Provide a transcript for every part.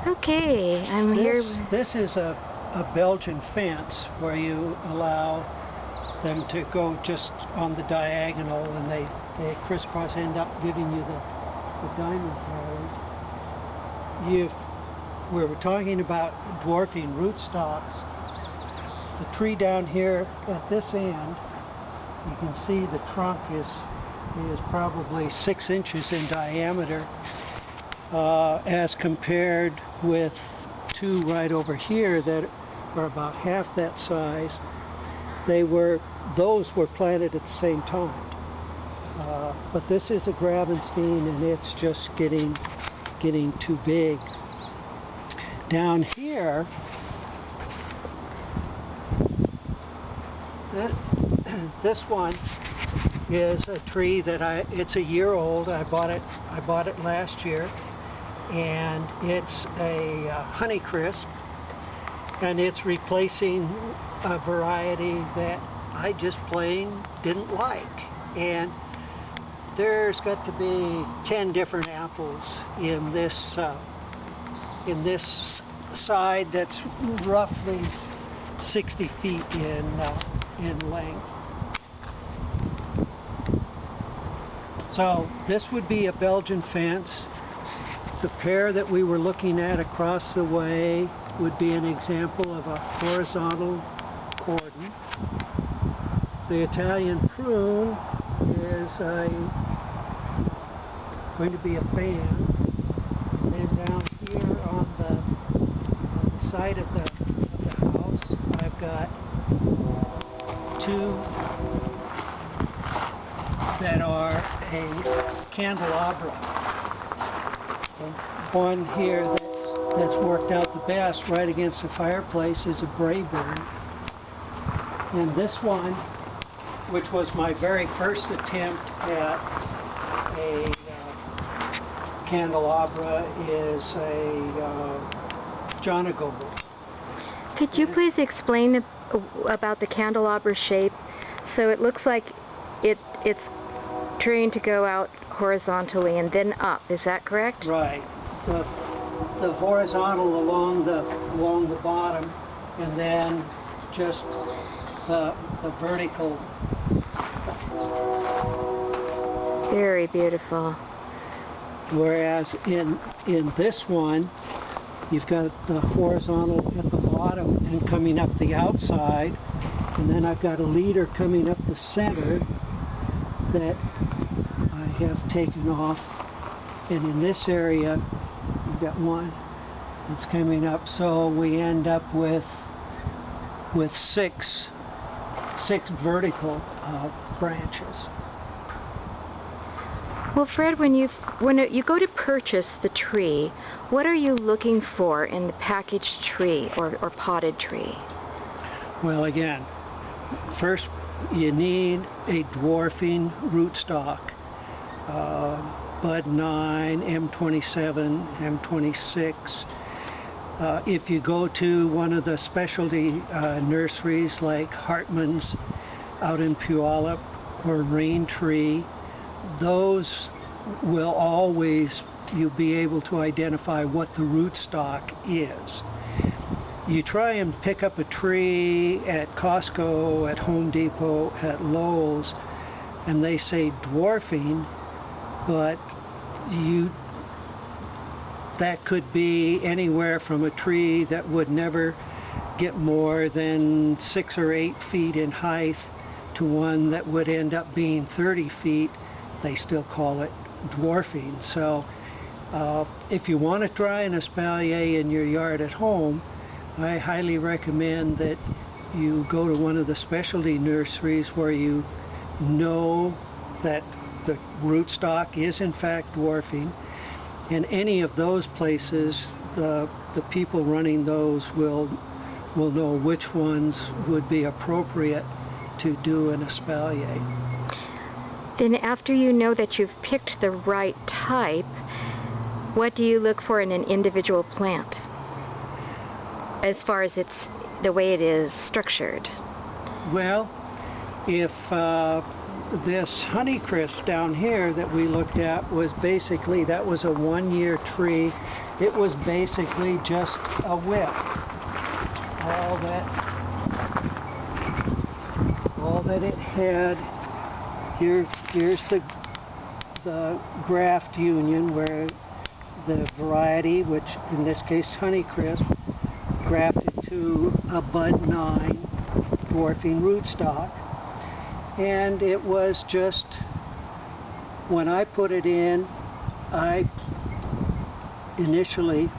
Okay, I'm here. This is a Belgian fence where you allow them to go just on the diagonal, and they crisscross, end up giving you the diamond pattern. We were talking about dwarfing rootstocks. The tree down here at this end, you can see the trunk is probably 6 inches in diameter, as compared with two right over here that are about half that size. Those were planted at the same time, but this is a Gravenstein, and it's just getting too big. Down here, this one is a tree that it's a year old. I bought it last year, and it's a Honeycrisp, and it's replacing a variety that I just plain didn't like. And there's got to be 10 different apples in this side that's roughly 60 feet in length. So this would be a Belgian fence. The pear that we were looking at across the way would be an example of a horizontal cordon. The Italian prune is going to be a fan. And down here on the side of the house, I've got two that are a candelabra. One here that's worked out the best right against the fireplace is a Brayburn. And this one, which was my very first attempt at a candelabra, is a Jonagold. Could you please explain about the candelabra shape? So it looks like it's trying to go out horizontally and then up. Is that correct? Right. The horizontal along the bottom, and then just the vertical. Very beautiful. Whereas in this one, you've got the horizontal at the bottom and coming up the outside, and then I've got a leader coming up the center that I have taken off, and in this area we've got one that's coming up, so we end up with six vertical branches. Well, Fred, when you go to purchase the tree, what are you looking for in the packaged tree or potted tree? Well, again, first you need a dwarfing rootstock. Bud 9, M27, M26. If you go to one of the specialty nurseries like Hartman's out in Puyallup or Rain Tree, those will always, you'll be able to identify what the rootstock is. You try and pick up a tree at Costco, at Home Depot, at Lowe's, and they say dwarfing, but that could be anywhere from a tree that would never get more than 6 or 8 feet in height to one that would end up being 30 feet. They still call it dwarfing. So if you want to try an espalier in your yard at home, I highly recommend that you go to one of the specialty nurseries where you know that the rootstock is in fact dwarfing. In any of those places, the people running those will know which ones would be appropriate to do an espalier. Then after you know that you've picked the right type, what do you look for in an individual plant as far as the way it is structured? Well, if this Honeycrisp down here that we looked at was basically, that was a 1-year tree. It was basically just a whip. All that it had, here's the graft union where the variety, which in this case Honeycrisp, grafted to a bud 9 dwarfing rootstock. And it was just, when I put it in, I initially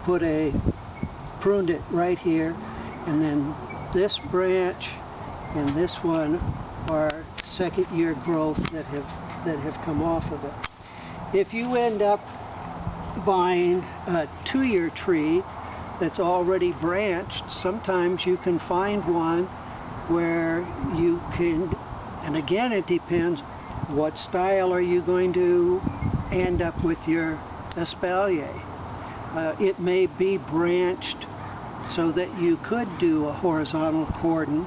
pruned it right here, and then this branch and this one are 2nd-year growth that have come off of it. If you end up buying a 2-year tree that's already branched, sometimes you can find one where you can, and again it depends, what style are you going to end up with your espalier. It may be branched so that you could do a horizontal cordon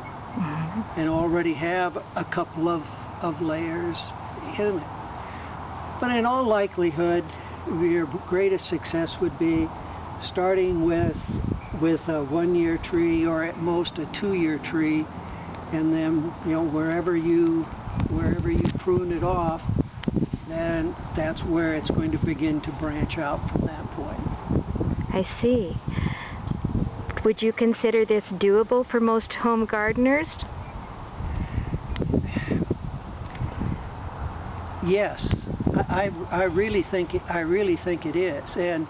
and already have a couple of layers in it. But in all likelihood, your greatest success would be starting with a 1-year tree, or at most a 2-year tree, and then wherever you prune it off, then that's where it's going to begin to branch out from that point. I see. Would you consider this doable for most home gardeners? Yes, I really think it is, and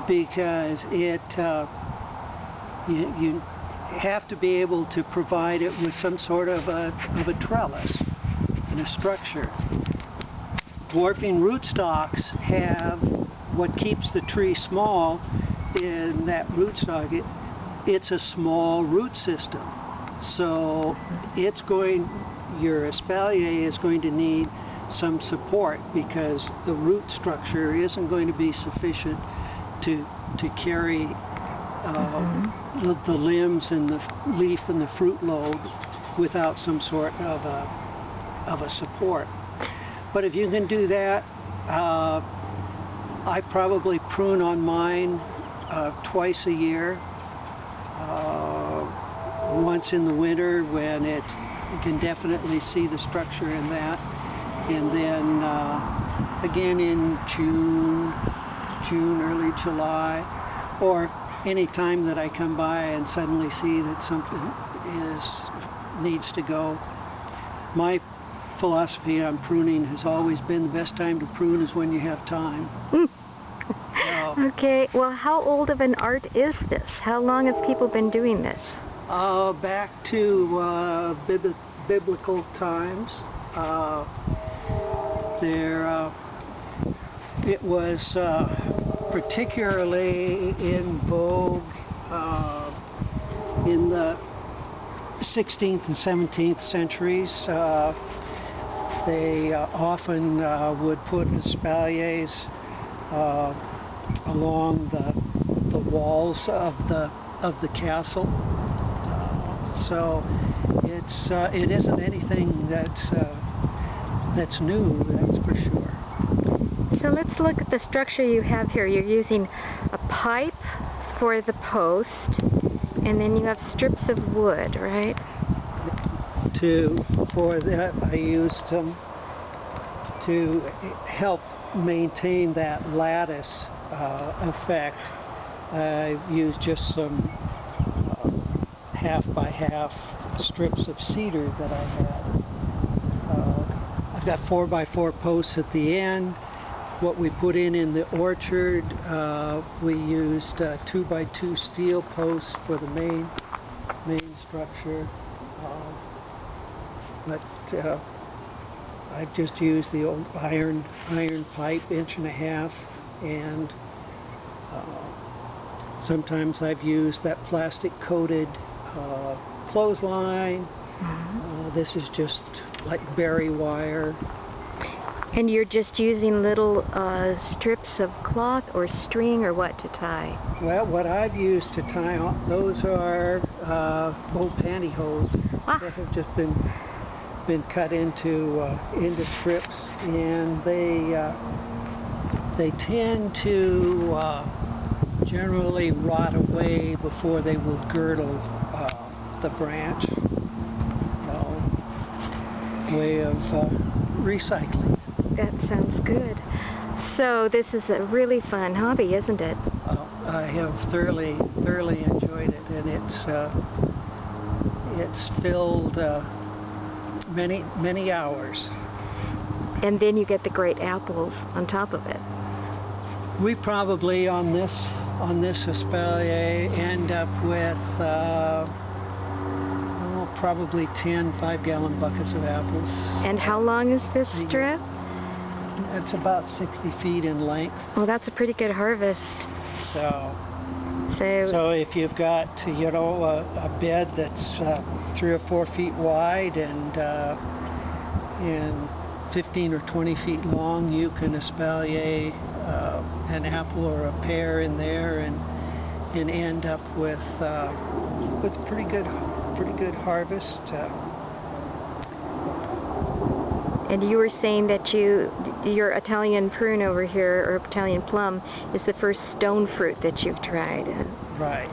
because it you have to be able to provide it with some sort of a trellis and a structure. Dwarfing rootstocks have what keeps the tree small in that rootstock. It's a small root system, so your espalier is going to need some support because the root structure isn't going to be sufficient to carry the limbs and the leaf and the fruit lobe without some sort of a support. But if you can do that, I probably prune on mine twice a year. Once in the winter when you can definitely see the structure in that, and then again in June, early July, or any time that I come by and suddenly see that something needs to go. My philosophy on pruning has always been the best time to prune is when you have time. Okay, well, how old of an art is this? How long have people been doing this? Back to biblical times. It was particularly in vogue in the 16th and 17th centuries. They often would put espaliers along the walls of the castle. So it isn't anything that's new, that's for sure. So let's look at the structure you have here. You're using a pipe for the post, and then you have strips of wood, right? For that, I used them to help maintain that lattice effect. I used just some half by half strips of cedar that I had. I've got 4x4 posts at the end. What we put in the orchard, we used 2x2 steel posts for the main structure. But I've just used the old iron pipe, 1.5 inch, and sometimes I've used that plastic coated clothesline. This is just like berry wire. And you're just using little strips of cloth or string or what to tie? Well, what I've used to tie on, those are old pantyhose that have just been been cut into strips, and they tend to generally rot away before they will girdle the branch. Way of recycling. That sounds good. So this is a really fun hobby, isn't it? I have thoroughly enjoyed it, and it's filled many hours. And then you get the great apples on top of it. We probably on this espalier end up with probably 10 5-gallon buckets of apples. And how long is this strip? It's about 60 feet in length. Well, that's a pretty good harvest. So if you've got a bed that's 3 or 4 feet wide and 15 or 20 feet long, you can espalier an apple or a pear in there and end up with pretty good harvest. And you were saying that your Italian prune over here, or Italian plum, is the first stone fruit that you've tried. Right.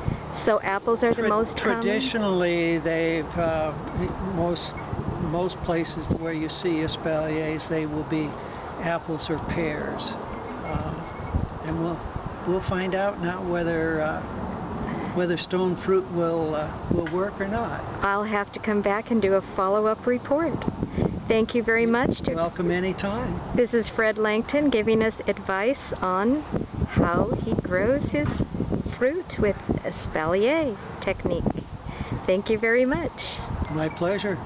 So apples are the most common? Traditionally, they've most places where you see espaliers, they will be apples or pears, and we'll find out now whether stone fruit will work or not. I'll have to come back and do a follow-up report. Thank you very much. You're welcome anytime. This is Fred Langton giving us advice on how he grows his fruit with espalier technique. Thank you very much. My pleasure.